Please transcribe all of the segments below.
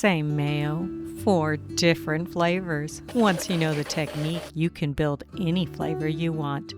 Same mayo, 4 different flavors. Once you know the technique, you can build any flavor you want.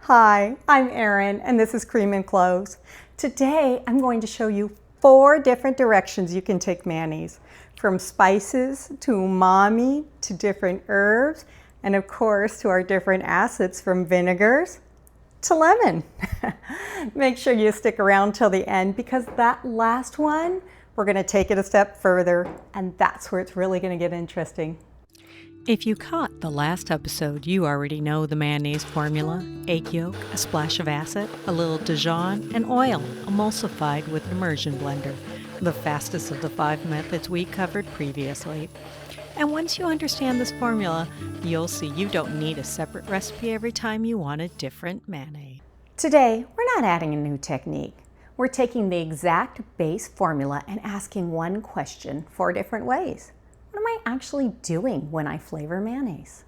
Hi, I'm Erin and this is Cream and Cloves. Today I'm going to show you 4 different directions you can take mayonnaise. From spices to umami to different herbs and of course to our different acids from vinegars to lemon. Make sure you stick around till the end because that last one, we're going to take it a step further and that's where it's really going to get interesting. If you caught the last episode, you already know the mayonnaise formula: egg yolk, a splash of acid, a little Dijon, and oil emulsified with immersion blender, the fastest of the 5 methods we covered previously. And once you understand this formula, you'll see you don't need a separate recipe every time you want a different mayonnaise. Today, we're not adding a new technique. We're taking the exact base formula and asking one question 4 different ways. What am I actually doing when I flavor mayonnaise?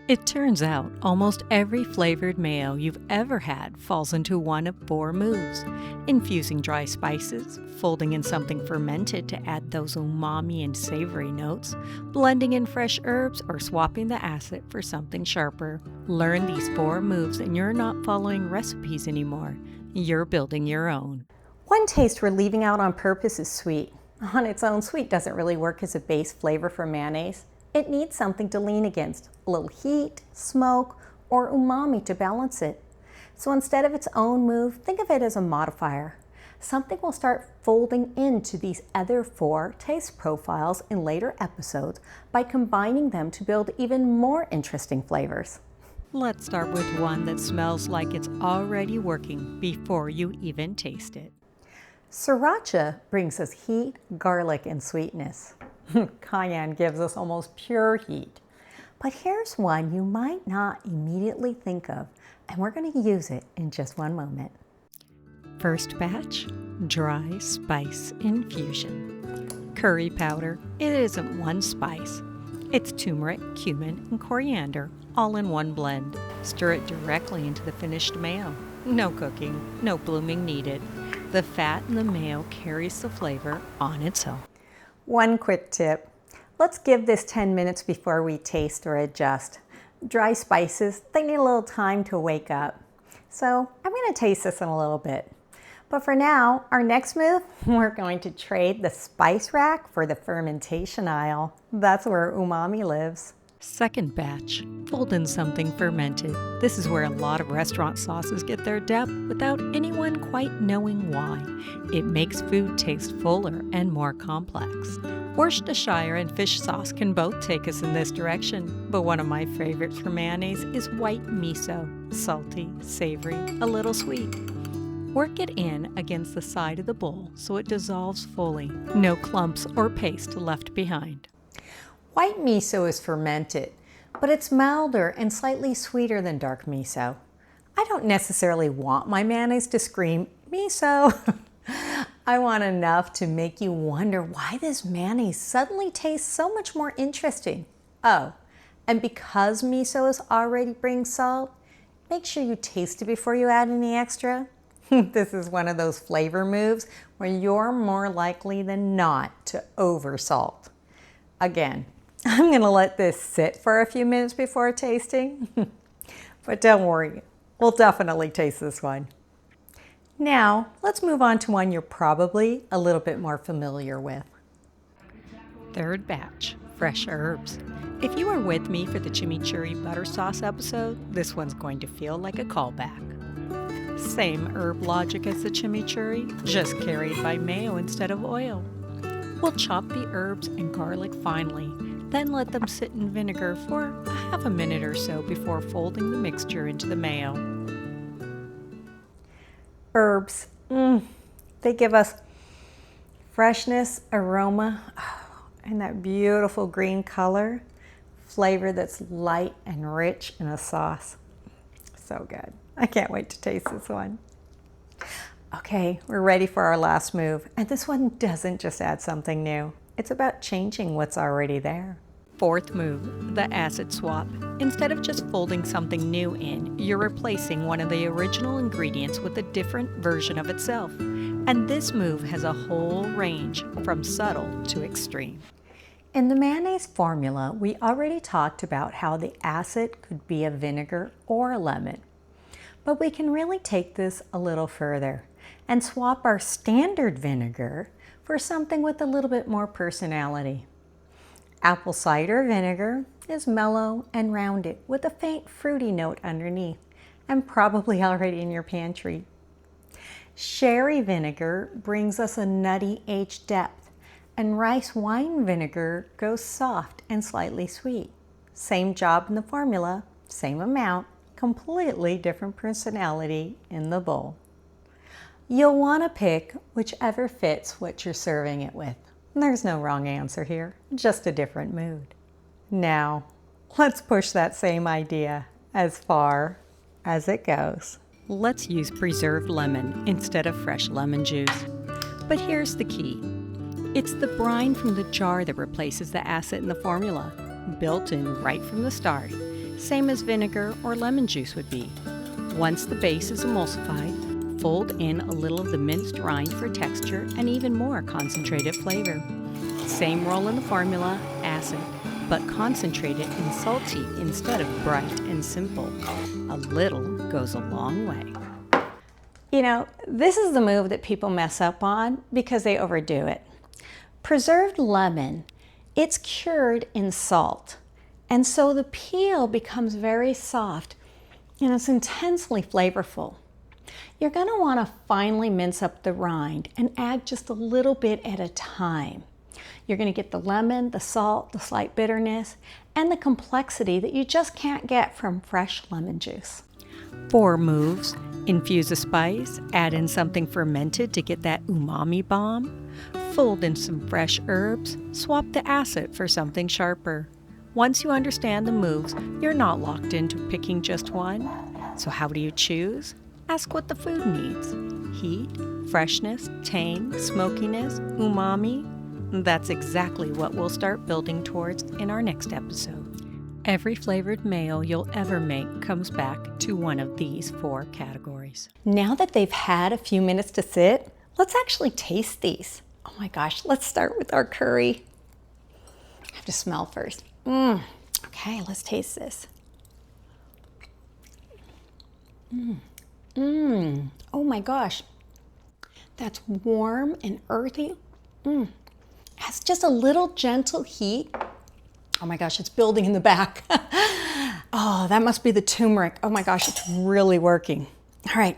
It turns out almost every flavored mayo you've ever had falls into one of 4 moves: infusing dry spices, folding in something fermented to add those umami and savory notes, blending in fresh herbs, or swapping the acid for something sharper. Learn these 4 moves and you're not following recipes anymore. You're building your own. One taste we're leaving out on purpose is sweet. On its own, sweet doesn't really work as a base flavor for mayonnaise. It needs something to lean against, a little heat, smoke, or umami to balance it. So instead of its own move, think of it as a modifier. Something will start folding into these other 4 taste profiles in later episodes by combining them to build even more interesting flavors. Let's start with one that smells like it's already working before you even taste it. Sriracha brings us heat, garlic, and sweetness. Cayenne gives us almost pure heat. But here's one you might not immediately think of, and we're going to use it in just one moment. First batch, dry spice infusion. Curry powder. It isn't one spice. It's turmeric, cumin, and coriander, all in one blend. Stir it directly into the finished mayo. No cooking, no blooming needed. The fat in the mayo carries the flavor on its own. One quick tip. Let's give this 10 minutes before we taste or adjust. Dry spices, they need a little time to wake up. So I'm going to taste this in a little bit. But for now, our next move, we're going to trade the spice rack for the fermentation aisle. That's where umami lives. Second batch, fold in something fermented. This is where a lot of restaurant sauces get their depth without anyone quite knowing why. It makes food taste fuller and more complex. Worcestershire and fish sauce can both take us in this direction, but one of my favorites for mayonnaise is white miso. Salty, savory, a little sweet. Work it in against the side of the bowl so it dissolves fully. No clumps or paste left behind. White miso is fermented, but it's milder and slightly sweeter than dark miso. I don't necessarily want my mayonnaise to scream, miso. I want enough to make you wonder why this mayonnaise suddenly tastes so much more interesting. Oh, and because miso is already bringing salt, make sure you taste it before you add any extra. This is one of those flavor moves where you're more likely than not to oversalt. Again, I'm going to let this sit for a few minutes before tasting, but don't worry, we'll definitely taste this one. Now, let's move on to one you're probably a little bit more familiar with. Third batch, fresh herbs. If you were with me for the chimichurri butter sauce episode, this one's going to feel like a callback. Same herb logic as the chimichurri, just carried by mayo instead of oil. We'll chop the herbs and garlic finely, then let them sit in vinegar for a half a minute or so before folding the mixture into the mayo. Herbs, they give us freshness, aroma, and that beautiful green color, flavor that's light and rich in a sauce. So good. I can't wait to taste this one. Okay, we're ready for our last move. And this one doesn't just add something new. It's about changing what's already there. Fourth move, the acid swap. Instead of just folding something new in, you're replacing one of the original ingredients with a different version of itself. And this move has a whole range from subtle to extreme. In the mayonnaise formula, we already talked about how the acid could be a vinegar or a lemon. But we can really take this a little further and swap our standard vinegar for something with a little bit more personality. Apple cider vinegar is mellow and rounded with a faint fruity note underneath and probably already in your pantry. Sherry vinegar brings us a nutty aged depth, and rice wine vinegar goes soft and slightly sweet. Same job in the formula, same amount, completely different personality in the bowl. You'll want to pick whichever fits what you're serving it with. There's no wrong answer here, just a different mood. Now, let's push that same idea as far as it goes. Let's use preserved lemon instead of fresh lemon juice. But here's the key. It's the brine from the jar that replaces the acid in the formula, built in right from the start, same as vinegar or lemon juice would be. Once the base is emulsified, fold in a little of the minced rind for texture and even more concentrated flavor. Same role in the formula, acid, but concentrated and salty instead of bright and simple. A little goes a long way. You know, this is the move that people mess up on because they overdo it. Preserved lemon, it's cured in salt, and so the peel becomes very soft and it's intensely flavorful. You're going to want to finely mince up the rind and add just a little bit at a time. You're going to get the lemon, the salt, the slight bitterness, and the complexity that you just can't get from fresh lemon juice. 4 moves. Infuse a spice, add in something fermented to get that umami bomb. Fold in some fresh herbs, swap the acid for something sharper. Once you understand the moves, you're not locked into picking just one. So how do you choose? Ask what the food needs. Heat, freshness, tang, smokiness, umami. That's exactly what we'll start building towards in our next episode. Every flavored mayo you'll ever make comes back to one of these 4 categories. Now that they've had a few minutes to sit, let's actually taste these. Oh my gosh, let's start with our curry. I have to smell first. Okay, let's taste this. Oh my gosh, that's warm and earthy. Has just a little gentle heat. Oh my gosh, it's building in the back. Oh, that must be the turmeric. Oh my gosh, it's really working. All right,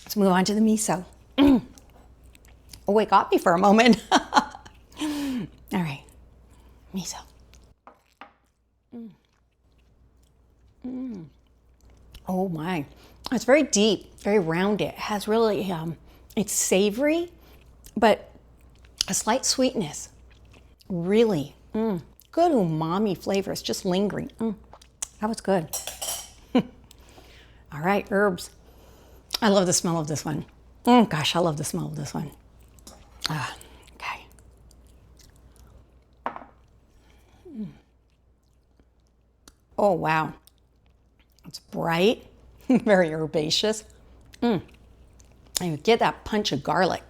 let's move on to the miso. Oh, it got me for a moment. All right, miso. Oh my, it's very deep, very rounded. It has really, it's savory, but a slight sweetness. Really, good umami flavors just lingering. That was good. All right, herbs. I love the smell of this one. Gosh, I love the smell of this one. Okay. Oh, wow. It's bright, very herbaceous. And you get that punch of garlic.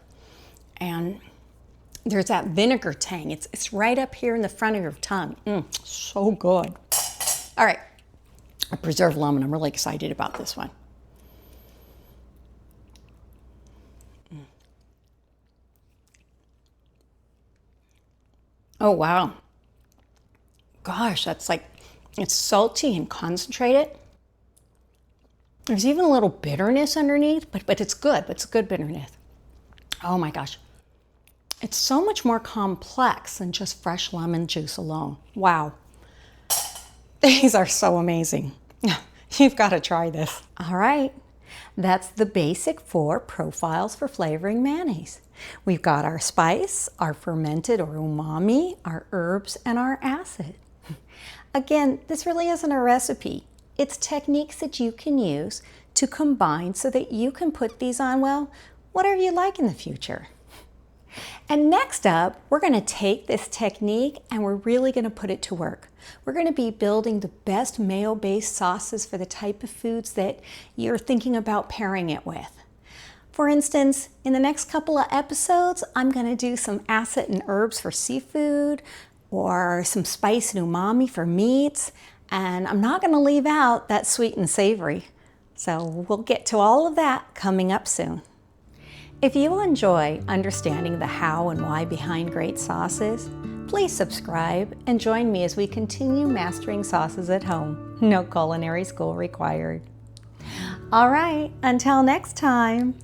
And there's that vinegar tang. It's right up here in the front of your tongue. So good. All right, a preserved lemon. I'm really excited about this one. Oh, wow. Gosh, that's like, it's salty and concentrated. There's even a little bitterness underneath, but it's good. It's good bitterness. Oh my gosh. It's so much more complex than just fresh lemon juice alone. Wow. These are so amazing. You've got to try this. All right. That's the basic 4 profiles for flavoring mayonnaise. We've got our spice, our fermented or umami, our herbs, and our acid. Again, this really isn't a recipe. It's techniques that you can use to combine so that you can put these on, well, whatever you like in the future. And next up, we're going to take this technique and we're really going to put it to work. We're going to be building the best mayo-based sauces for the type of foods that you're thinking about pairing it with. For instance, in the next couple of episodes, I'm going to do some acid and herbs for seafood, or some spice and umami for meats. And I'm not going to leave out that sweet and savory. So we'll get to all of that coming up soon. If you enjoy understanding the how and why behind great sauces, please subscribe and join me as we continue mastering sauces at home. No culinary school required. All right, until next time.